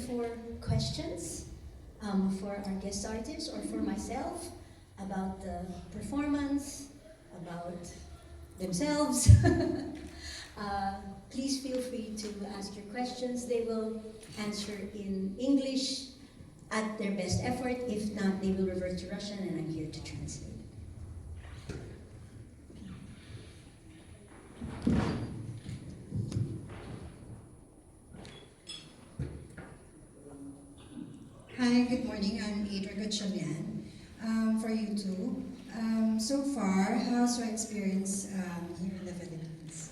for questions for our guest artists or for myself about the performance, about themselves. Please feel free to ask your questions. They will answer in English at their best effort. If not, they will revert to Russian, and I'm here to translate. Hi, good morning. I'm Adra Gutchamian for you too. So far, how's your experience here in the Philippines?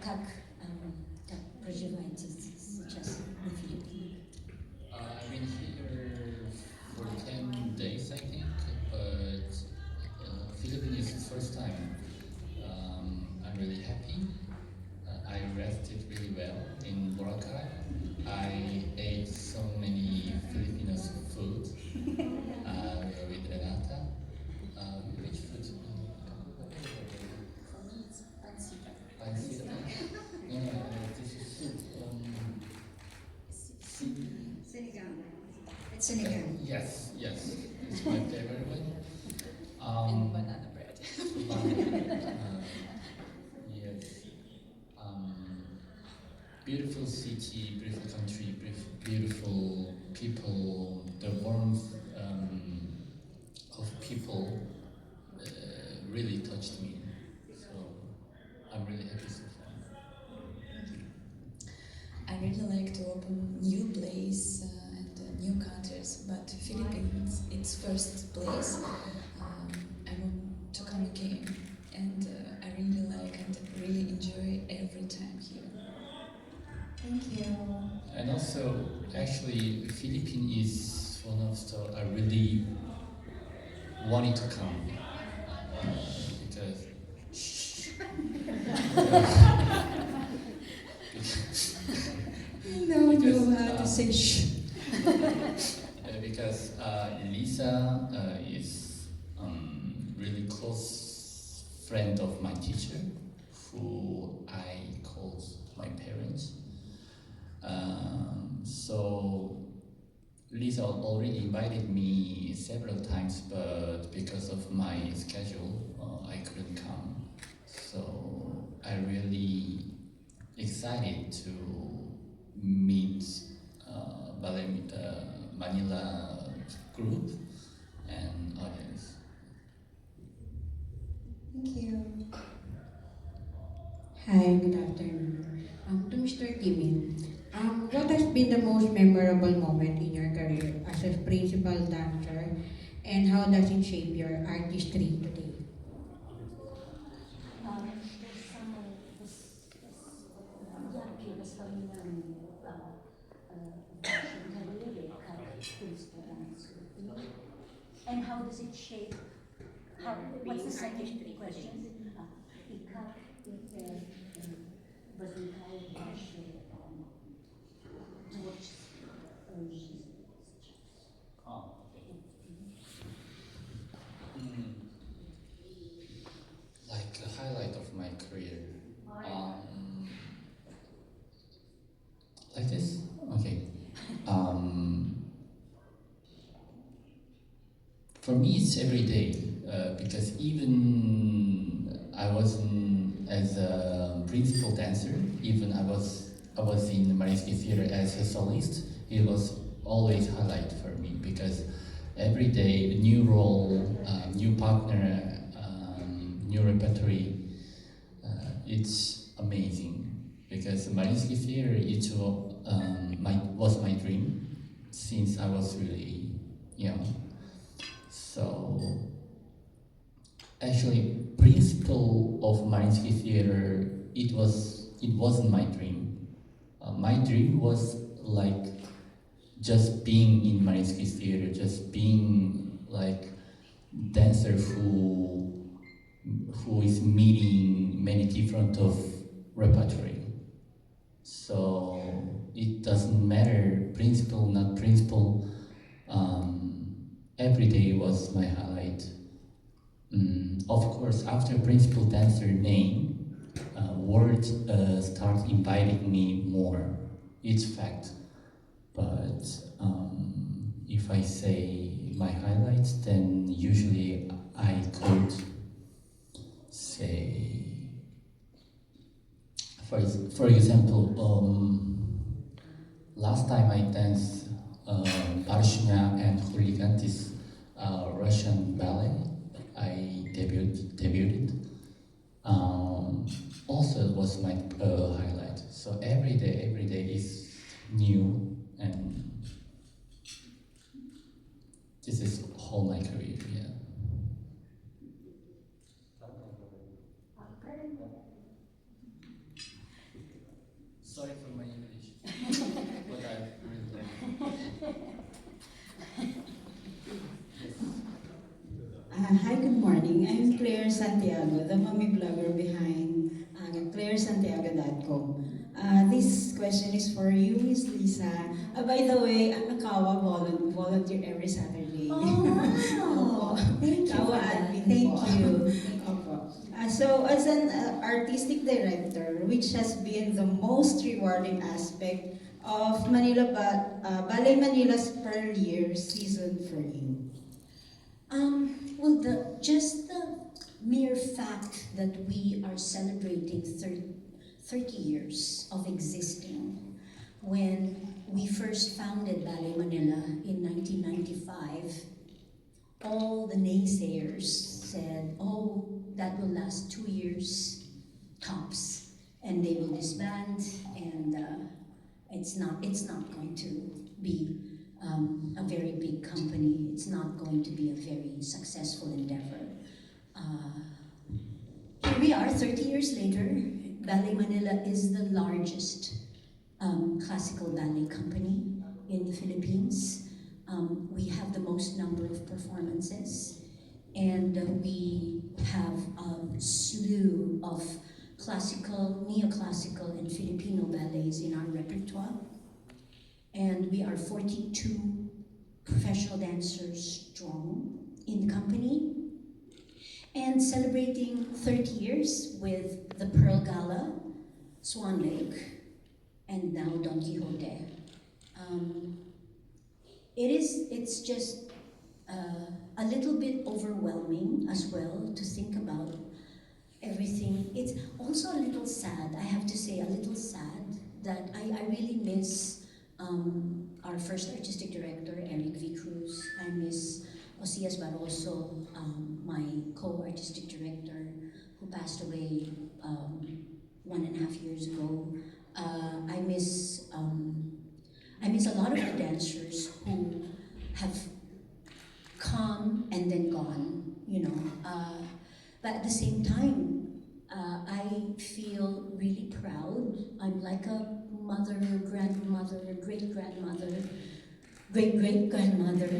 Как проживаете сейчас в Филиппинах? I've been here for 10 days, I think, but Philippines is the first time. I'm really happy. I rested really well in Boracay. I ate so many Filipino food with Renata. Which food? For me, it's pancita. Pancita? No, this is Sinigang. It's sinigang. Yes, it's my favorite one. And banana bread. Yes. Beautiful city, beautiful country, beautiful people. The warmth of people really touched me. So I'm really happy so far. I really like to open new place and new countries, but Philippines, it's first place. I want to come again, and I really like and really enjoy every time here. Thank you. And also, actually, Philippines is one of the I really wanted to come because No, Because, no, to say shh. because Lisa is really close friend of my teacher, who I call my parents. So Lisa already invited me several times, but because of my schedule, I couldn't come. So I really excited to meet Ballet Manila group and audience. Thank you. Hi, good afternoon. To Mr. Kimin, what has been the most memorable moment in your career as a principal dancer, and how does it shape your artistry today? Яркие воспоминания вашей карьере как принципа. And how does it shape? What's the second question? И как возникает ваше творческое жизнь сейчас? Like a highlight of my career. Like this? Okay. For me, it's every day because even I wasn't as a principal dancer. Even I was in the Mariinsky Theater as a soloist. It was always highlight for me because every day new role, new partner, new repertory. It's amazing because Mariinsky Theater was my dream since I was really young. So actually, principal of Mariinsky Theater, it wasn't my dream. My dream was like just being in Mariinsky Theater, just being like dancer who is meeting many different of repertory. So it doesn't matter principal, not principal. Every day was my highlight. Of course, after principal dancer name, world start inviting me more. it's fact. But if I say my highlights, then usually I could say, for example, last time I danced Barshnya and Hooligan, this Russian ballet. I debuted. Also, it was my highlight. So every day is new, and this is all my career. Yeah. Sorry for my English, but I really Hi, good morning. I'm Claire Santiago, the mommy blogger behind ClaireSantiago.com. This question is for you, Miss Lisa. By the way, I'm a Kawa volunteer every Saturday. Oh, wow. Thank you for Kawa that. admin Thank po. you. Opo. So, as an artistic director, which has been the most rewarding aspect of Ballet Manila's Pearl Year season for you? Well, just the mere fact that we are celebrating 30 years of existing. When we first founded Ballet Manila in 1995, all the naysayers said, oh, that will last 2 years tops, and they will disband, and it's not going to be a very big company. It's not going to be a very successful endeavor. Here we are, 30 years later. Ballet Manila is the largest classical ballet company in the Philippines. We have the most number of performances, and we have a slew of classical, neoclassical, and Filipino ballets in our repertoire. And we are 42 professional dancers strong in the company, and celebrating 30 years with the Pearl Gala, Swan Lake, and now Don Quixote. It's just a little bit overwhelming as well to think about everything. It's also a little sad, I have to say, a little sad that I really miss our first artistic director, Eric V. Cruz. I miss Osias Barroso, my co-artistic director, who passed away 1.5 years ago. I miss a lot of the dancers who have come and then gone, you know. But at the same time, I feel really proud. I'm like a mother, grandmother, great-grandmother, great-great-grandmother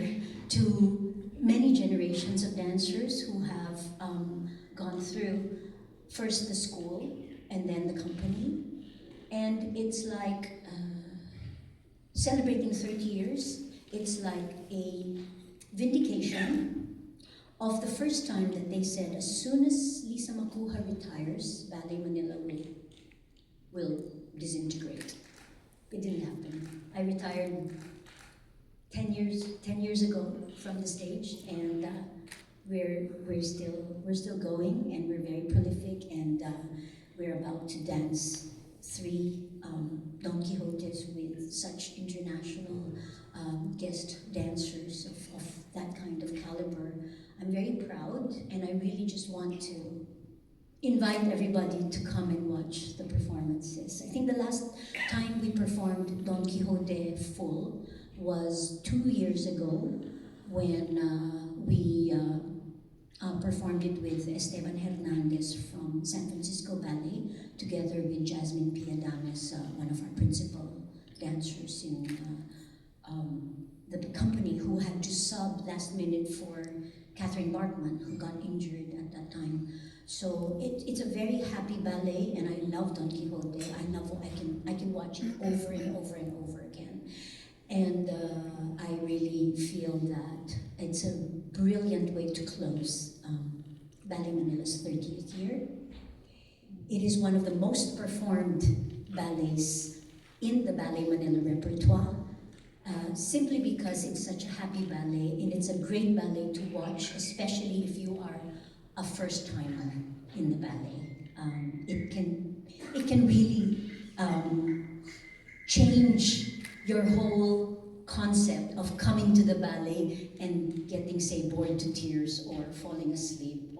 to many generations of dancers who have gone through first the school and then the company. And it's like celebrating 30 years, it's like a vindication of the first time that they said, as soon as Lisa Macuja retires, Ballet Manila will disintegrate. It didn't happen. I retired 10 years ago from the stage, and we're still going, and we're very prolific, and we're about to dance 3 Don Quixotes with such international guest dancers of that kind of caliber. I'm very proud, and I really just want to invite everybody to come and watch the performances. I think the last time we performed Don Quixote full was 2 years ago when we performed it with Esteban Hernandez from San Francisco Ballet, together with Jasmine Piadames, one of our principal dancers in the company, who had to sub last minute for Catherine Barkman, who got injured at that time. So it's a very happy ballet, and I love Don Quixote. I can watch it over and over and over again. And I really feel that it's a brilliant way to close Ballet Manila's 30th year. It is one of the most performed ballets in the Ballet Manila repertoire, simply because it's such a happy ballet and it's a great ballet to watch, especially if you are a first-timer in the ballet. It can really change your whole concept of coming to the ballet and getting, say, bored to tears or falling asleep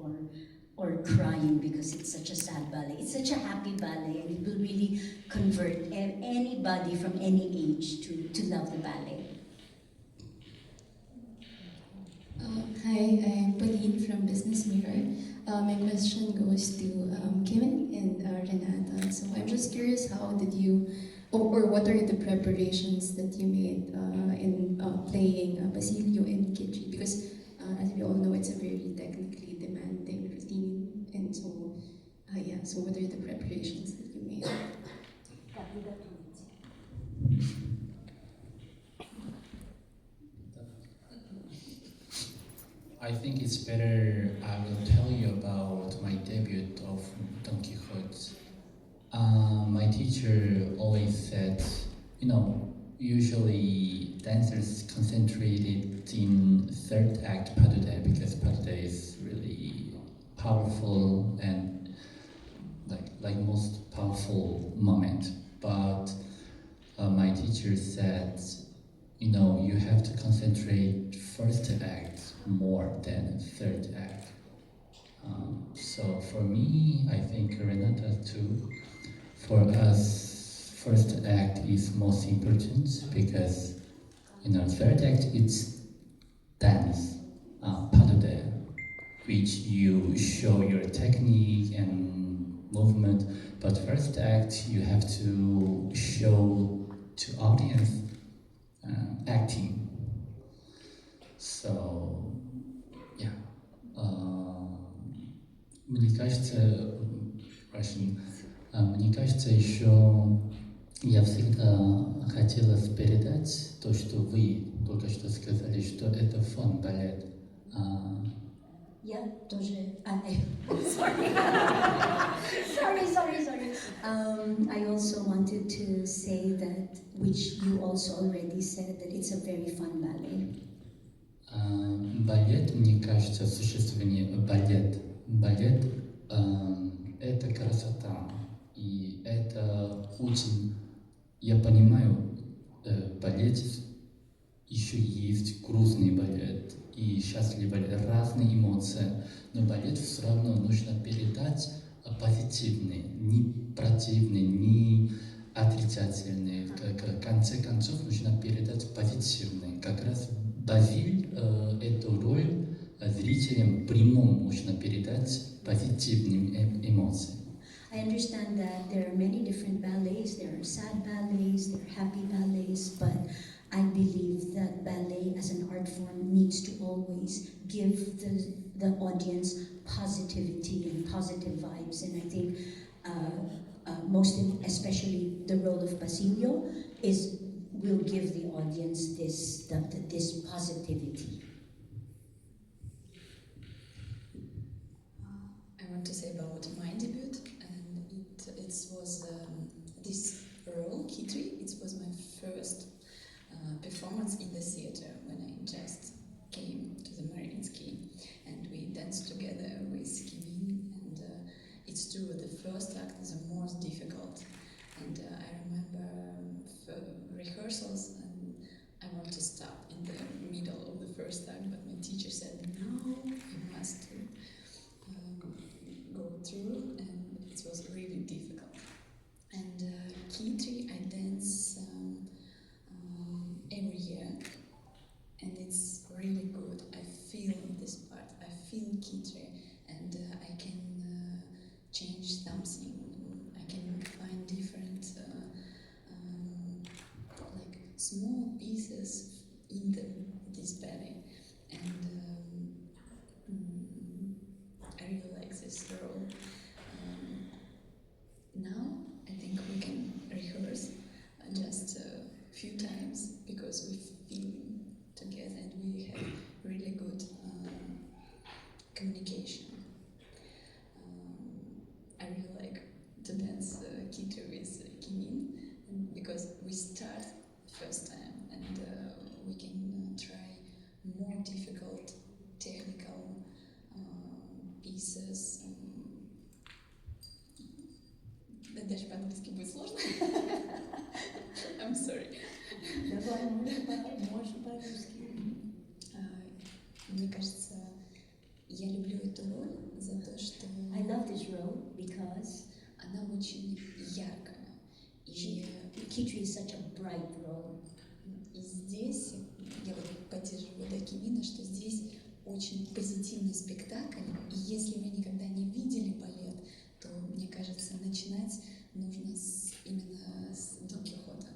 or crying because it's such a sad ballet. It's such a happy ballet, and it will really convert anybody from any age to love the ballet. Hi, I'm Pauline from Business Mirror. My question goes to Kimin and Renata. So I'm just curious, how did you, or what are the preparations that you made in playing Basilio and Kitri? Because as we all know, it's a very technically demanding routine. And so, yeah, so what are the preparations that you made? I think it's better I will tell you about my debut of Don Quixote. My teacher always said, usually dancers concentrated in third act pas de deux because pas de deux is really powerful and like most powerful moment. But my teacher said, you have to concentrate first act more than third act. So for me, I think Renata too. For us, first act is most important because third act it's dance, pas de deux, which you show your technique and movement. But first act you have to show to audience acting. So, yeah. Мне кажется, Russian, мне кажется еще я всегда хотела передать то, что вы только что сказали, что это фон балет. Yeah, тоже. Sorry. sorry. I also wanted to say that, which you also already said, that it's a very fun ballet. Балет, мне кажется, существование балет это красота, и это очень, я понимаю, балет еще есть грустный балет и счастливый балет, разные эмоции, но балет все равно нужно передать позитивный, не противный, не отрицательный. В конце концов нужно передать позитивный. Как раз Базиль эту роль зрителям прямом можно передать позитивными эмоциями. I understand that there are many different ballets. There are sad ballets, there are happy ballets, but I believe that ballet as an art form needs to always give the audience positivity and positive vibes. And I think especially the role of Basilio will give the audience this positivity. I want to say about my debut, and it was this role, Kitri. It was my first performance in the theater when I just came to the Mariinsky, and we danced together with Kimin. And it's true, the first act is the most difficult. And I remember rehearsals, and I want to stop in the middle of the first act, but my teacher said, "No, you must go through," and it was really difficult. And Kitri, I dance every year, and it's really good. I feel this part, I feel Kitri, and I can change something. I can find different like small pieces in this ballet, and I really like this role. Now I think we can rehearse just a few times because we feel together and we have really good communication. I really like to dance Kitri with Kimin because Мне кажется, я люблю эту роль за то, что I love this role because она очень яркая. И, Kitri is such a bright role. и здесь, я вот поддерживаю Кимина, что здесь очень позитивный спектакль. И если вы никогда не видели балет, то, мне кажется, начинать нужно именно с Дон Кихота.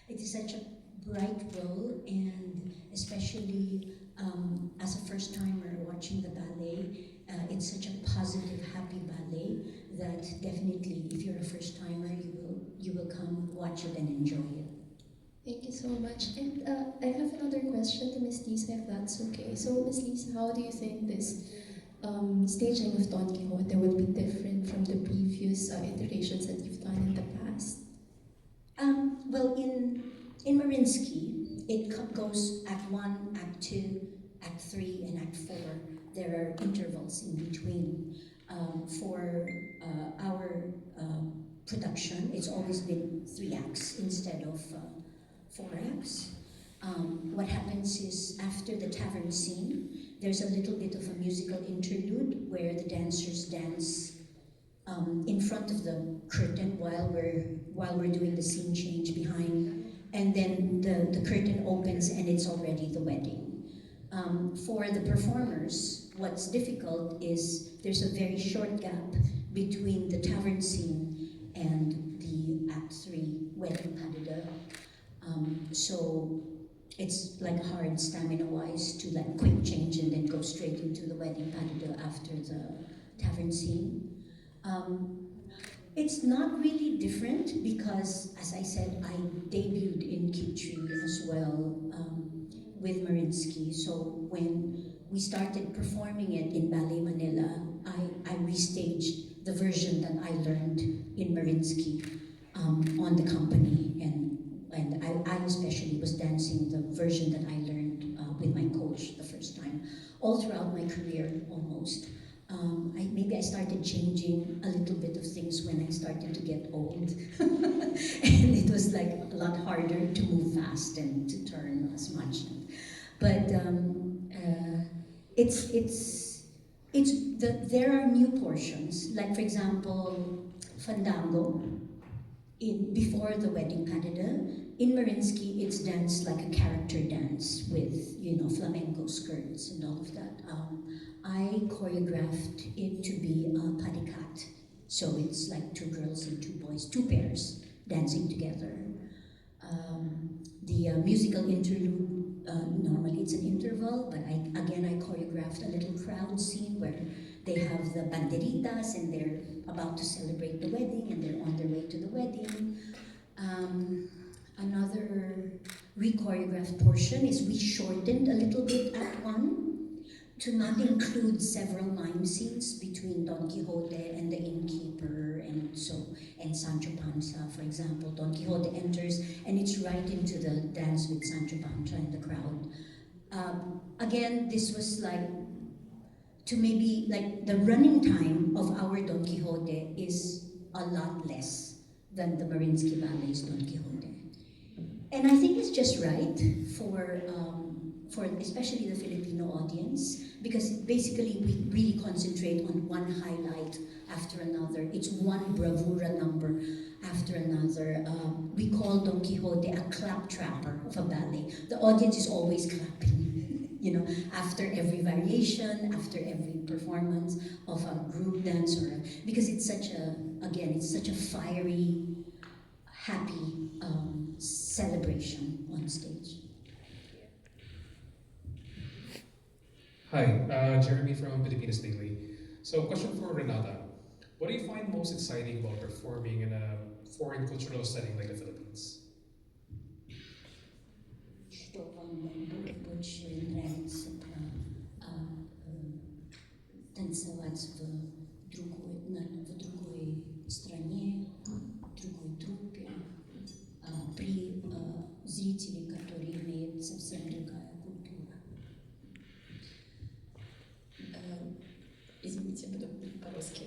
It is such a bright role, and especially as a first timer watching the ballet, it's such a positive, happy ballet that definitely, if you're a first timer, you will come watch it and enjoy it. Thank you so much. And I have another question to Miss Lisa, if that's okay. So, Miss Lisa, how do you think this staging of Don Quixote will be different from the previous iterations that you've done in the past? Well, in Mariinsky, it goes Act 1, Act 2, Act 3, and Act 4. There are intervals in between. For our production, it's always been 3 acts instead of 4 acts. What happens is, after the tavern scene, there's a little bit of a musical interlude where the dancers dance in front of the curtain while we're doing the scene change behind, and then the curtain opens and it's already the wedding. For the performers, what's difficult is there's a very short gap between the tavern scene and the Act 3 wedding pas de deux. So it's like hard stamina-wise to like quick change and then go straight into the wedding pas de deux after the tavern scene. It's not really different because, as I said, I debuted in Kitri as well with Mariinsky. So when we started performing it in Ballet Manila, I restaged the version that I learned in Mariinsky on the company, and I especially was dancing the version that I learned with my coach the first time, all throughout my career almost. Maybe I started changing a little bit of things when I started to get old, and it was like a lot harder to move fast and to turn as much. But there are new portions, like for example, Fandango. Before the wedding pas de deux, in Mariinsky, it's danced like a character dance with, flamenco skirts and all of that. I choreographed it to be a padikat, so it's like 2 girls and 2 boys, 2 pairs dancing together. The musical interlude, normally it's an interval, but I choreographed a little crowd scene where they have the banderitas and they're about to celebrate the wedding and they're on their way to the wedding. Another re-choreographed portion is we shortened a little bit Act 1 to not include several mime scenes between Don Quixote and the innkeeper and Sancho Panza, for example. Don Quixote enters and it's right into the dance with Sancho Panza in the crowd. Again, this was like to maybe like the running time of our Don Quixote is a lot less than the Mariinsky Ballet's Don Quixote. And I think it's just right for especially the Filipino audience, because basically we really concentrate on one highlight after another. It's one bravura number after another. We call Don Quixote a claptrapper of a ballet. The audience is always clapping, after every variation, after every performance of a group dance, because it's such a fiery, happy celebration on stage. Hi, Jeremy from Filipinas Daily. So, question for Renata. What do you find most exciting about performing in a foreign cultural setting like the Philippines? Что вам больше нравится танцевать в другой стране, в другой труппе, при зрителе, который имеет совсем другая культура? Извините, буду по-русски.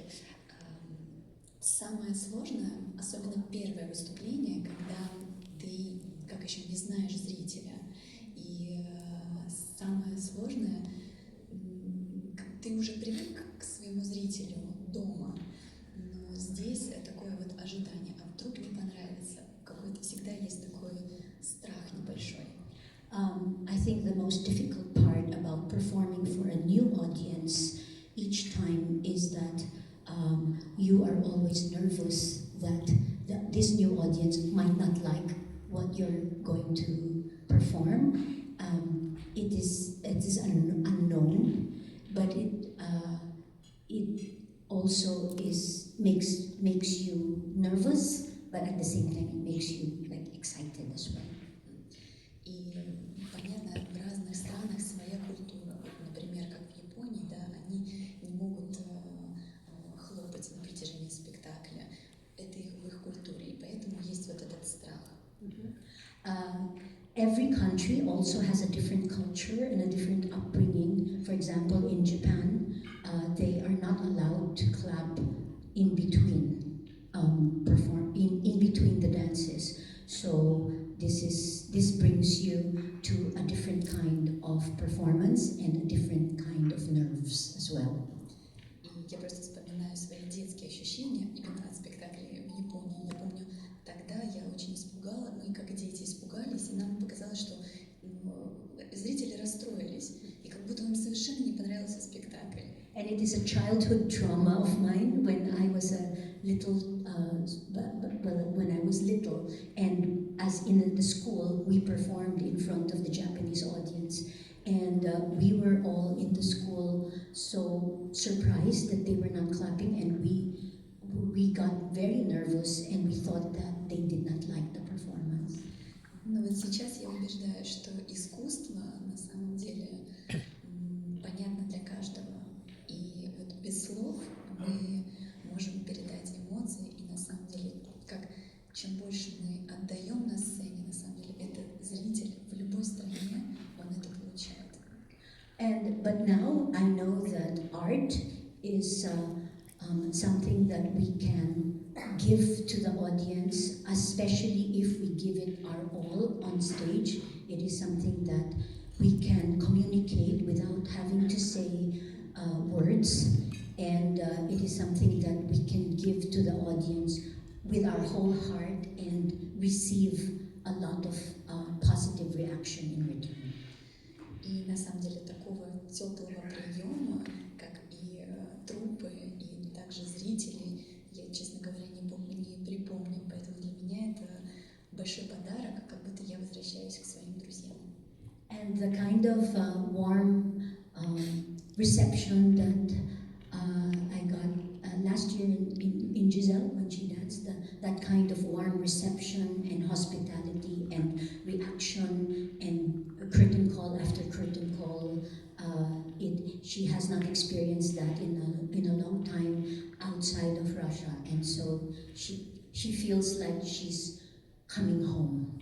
Самое сложное, особенно первое выступление, когда ты как еще не знаешь зрителя. И самое сложное unknown, but it also makes you nervous, but at the same time it makes you like excited as well. И понятно, в разных странах своя культура. Вот, например, как в Японии, да, они не могут хлопать на протяжении спектакля. Это в их культуре, и поэтому есть вот этот страх. Every country also has a different culture and a different upbringing. For example, in Japan, they are not allowed to clap in between in between the dances. So this brings you to a different kind of performance and a different kind of nerves as well. И я просто вспоминаю свои детские ощущения именно от спектаклей в Японии. Я помню, тогда я очень испугала, мы как дети испугались, и нам показалось, что зрители расстроились, и как будто им совершенно не понравился спектакль. And it is a childhood trauma of mine when I was a little, when I was little, and as in the school, we performed in front of the Japanese audience, and we were all in the school so surprised that they were not clapping, and we got very nervous, and we thought that they did not like the performance. Но вот сейчас я убеждаюсь, что искусство на самом деле понятно для каждого. И вот без слов мы можем передать эмоции, и на самом деле, как чем больше мы отдаем на сцене, на самом деле, это зритель в любой стране, он это получает. But now I know that art is something that we can give to the audience, especially if we give it our all on stage. It is something that we can communicate without having to say words, and it is something that we can give to the audience with our whole heart and receive a lot of positive reaction in return. И на самом деле такого теплого приема, как и труппы, и также зрителей, я, честно говоря, не припомню. Поэтому для меня это большой подарок, как будто я возвращаюсь к своим друзьям. And the kind of warm reception that I got last year in Giselle when she danced, that kind of warm reception and hospitality and reaction and curtain call after curtain call, she has not experienced that in a long time outside of Russia, and so she feels like she's coming home.